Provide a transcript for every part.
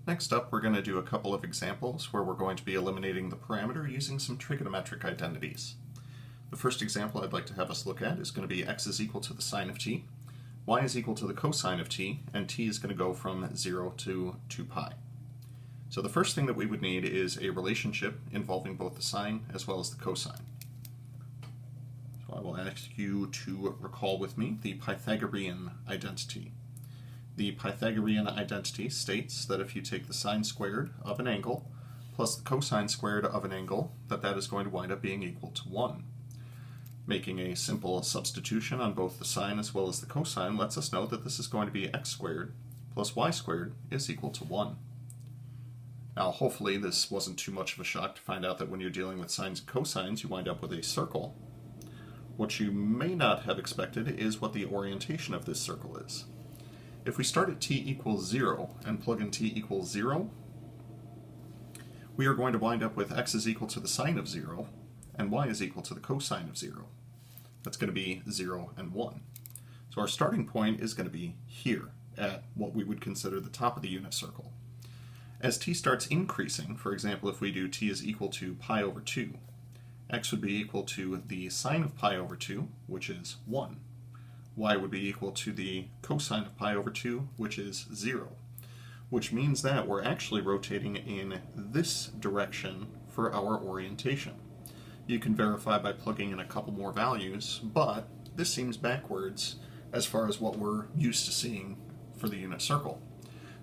Next up, we're going to do a couple of examples where we're going to be eliminating the parameter using some trigonometric identities. The first example I'd like to have us look at is going to be x is equal to the sine of t, y is equal to the cosine of t, and t is going to go from 0 to 2 pi. So the first thing that we would need is a relationship involving both the sine as well as the cosine. So I will ask you to recall with me the Pythagorean identity. The Pythagorean identity states that if you take the sine squared of an angle plus the cosine squared of an angle, that is going to wind up being equal to 1. Making a simple substitution on both the sine as well as the cosine lets us know that this is going to be x squared plus y squared is equal to 1. Now hopefully this wasn't too much of a shock to find out that when you're dealing with sines and cosines you wind up with a circle. What you may not have expected is what the orientation of this circle is. If we start at t equals 0 and plug in t equals 0, we are going to wind up with x is equal to the sine of 0 and y is equal to the cosine of 0. That's going to be 0 and 1. So our starting point is going to be here at what we would consider the top of the unit circle. As t starts increasing, for example, if we do t is equal to pi over 2, x would be equal to the sine of pi over 2, which is 1. Y would be equal to the cosine of pi over 2, which is 0, which means that we're actually rotating in this direction for our orientation. You can verify by plugging in a couple more values, but this seems backwards as far as what we're used to seeing for the unit circle.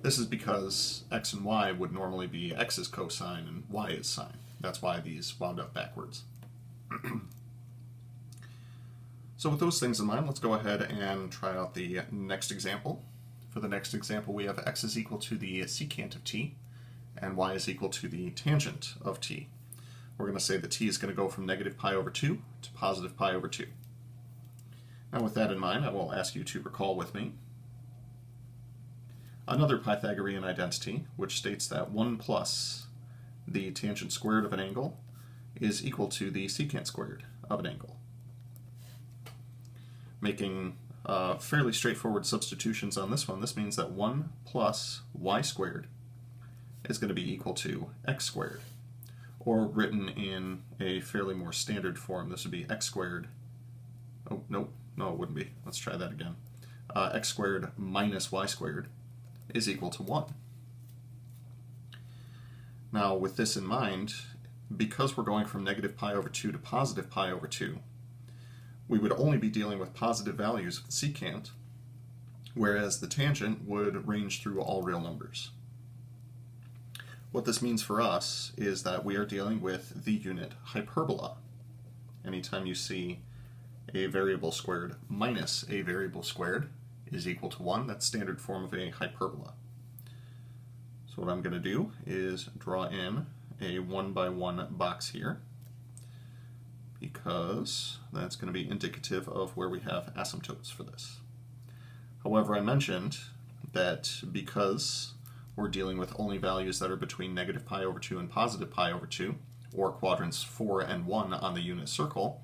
This is because x and y would normally be x is cosine and y is sine. That's why these wound up backwards. So with those things in mind, let's go ahead and try out the next example. For the next example, we have x is equal to the secant of t, and y is equal to the tangent of t. We're going to say that t is going to go from negative pi over 2 to positive pi over 2. Now with that in mind, I will ask you to recall with me another Pythagorean identity, which states that 1 plus the tangent squared of an angle is equal to the secant squared of an angle. Making fairly straightforward substitutions on this one, this means that 1 plus y squared is going to be equal to x squared. Or written in a fairly more standard form, this would be x squared. Oh, no, it wouldn't be. Let's try that again. X squared minus y squared is equal to 1. Now, with this in mind, because we're going from negative pi over 2 to positive pi over 2, we would only be dealing with positive values of the secant, whereas the tangent would range through all real numbers. What this means for us is that we are dealing with the unit hyperbola. Anytime you see a variable squared minus a variable squared is equal to 1, that's standard form of a hyperbola. So what I'm going to do is draw in a 1 by 1 box here, because that's going to be indicative of where we have asymptotes for this. However, I mentioned that because we're dealing with only values that are between negative pi over 2 and positive pi over 2, or quadrants 4 and 1 on the unit circle,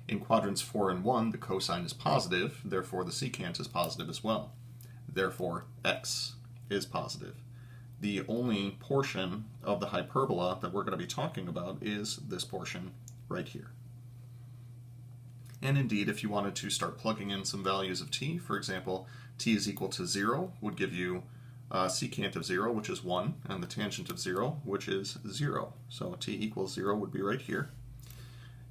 in quadrants 4 and 1 the cosine is positive, therefore the secant is positive as well. Therefore x is positive. The only portion of the hyperbola that we're going to be talking about is this portion right here. And indeed, if you wanted to start plugging in some values of t, for example, t is equal to 0 would give you secant of 0, which is 1, and the tangent of 0, which is 0. So t equals 0 would be right here.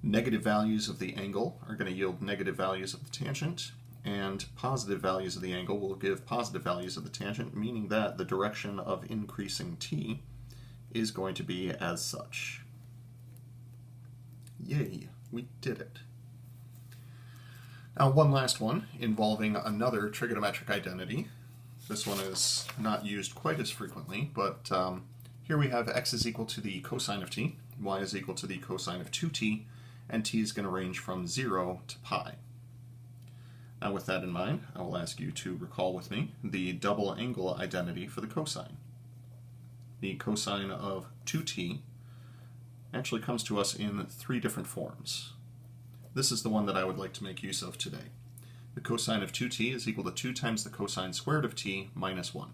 Negative values of the angle are going to yield negative values of the tangent, and positive values of the angle will give positive values of the tangent, meaning that the direction of increasing t is going to be as such. Yay, we did it. Now one last one involving another trigonometric identity. This one is not used quite as frequently, but here we have x is equal to the cosine of t, y is equal to the cosine of 2t, and t is going to range from 0 to pi. Now with that in mind, I will ask you to recall with me the double angle identity for the cosine. The cosine of 2t actually comes to us in 3 different forms. This is the one that I would like to make use of today. The cosine of 2t is equal to 2 times the cosine squared of t minus 1.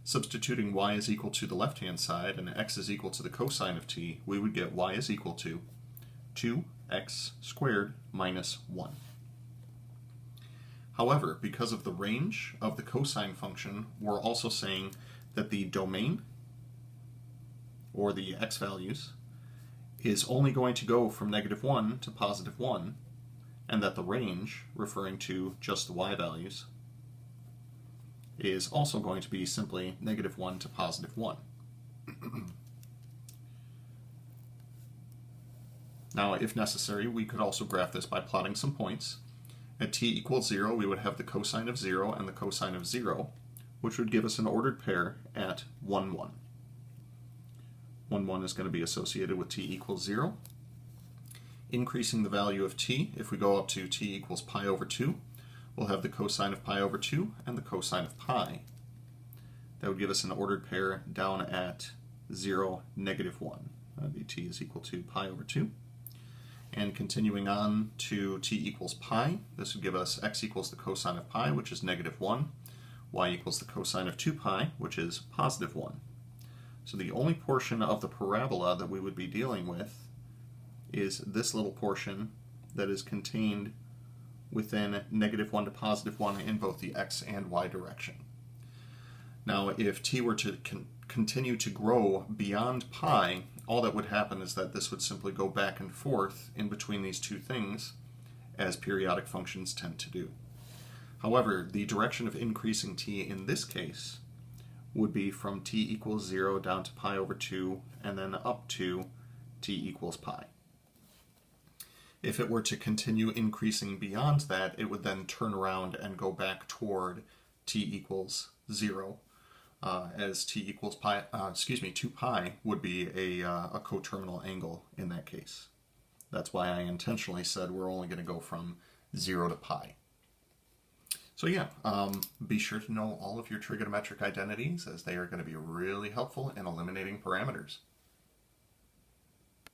Substituting y is equal to the left-hand side and x is equal to the cosine of t, we would get y is equal to 2x squared minus 1. However, because of the range of the cosine function, we're also saying that the domain, or the x values, is only going to go from -1 to +1, and that the range, referring to just the y values, is also going to be simply -1 to +1. Now, if necessary, we could also graph this by plotting some points. At t equals 0, we would have the cosine of 0 and the cosine of 0, which would give us an ordered pair at 1, 1. 1, 1 is going to be associated with t equals 0. Increasing the value of t, if we go up to t equals pi over 2, we'll have the cosine of pi over 2 and the cosine of pi. That would give us an ordered pair down at 0, -1. That would be t is equal to pi over 2. And continuing on to t equals pi, this would give us x equals the cosine of pi, which is -1, y equals the cosine of 2 pi, which is +1. So the only portion of the parabola that we would be dealing with is this little portion that is contained within -1 to +1 in both the x and y direction. Now, if t were to continue to grow beyond pi, all that would happen is that this would simply go back and forth in between these two things, as periodic functions tend to do. However, the direction of increasing t in this case would be from t equals 0 down to pi over 2, and then up to t equals pi. If it were to continue increasing beyond that, it would then turn around and go back toward t equals 0, as t equals pi, 2 pi would be a coterminal angle in that case. That's why I intentionally said we're only going to go from 0 to pi. So yeah, be sure to know all of your trigonometric identities, as they are going to be really helpful in eliminating parameters.